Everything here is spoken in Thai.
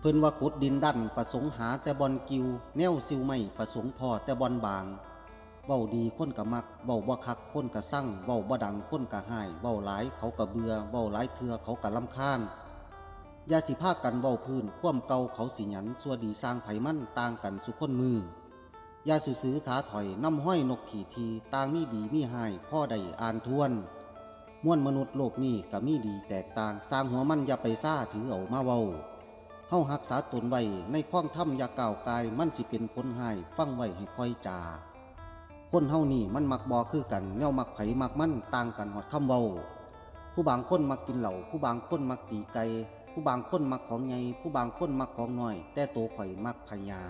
เพิ่นว่าขุดดินดันประสงค์หาแต่บอนกิวแนวซิวไม่ประสงค์พอแต่บอนบางเว้าดีคนกะมักเว้าบ่คักคนกะสั่งเว้าบ่ดังคนกะหายเว้าหลายเขากะเบื่อเว้าหลายเทื่อเขากะรำคาญอย่าสิพากันเว้าพื้นความเก่าเขาสิหยันสัวดีสร้างไผมันต่างกันสุคนมืออย่าซื่อๆสาถอยนำห้อยนกขี่ทีต่างมีดีมีหายพ่อใดอ่านทวนมวลมนุษย์โลกนี้ก็มีดีแตกต่างสร้างหัวมันอย่าไปซ่าถือเอามาเว้าเฮารักษาตนไว้ในข้องถ้ำอย่าก้าวกายมันสิเป็นผลหายฟังไว้ให้ค่อยจาคนเฮานี่มันมักบ่คือกันแนวมักไผมักมันต่างกันฮอดคำเว้าผู้บางคนมักกินเหล้าผู้บางคนมักตีไก่ผู้บางคนมักของใหญ่ผู้บางคนมักของน้อยแต่ตัวข่อยมักพญา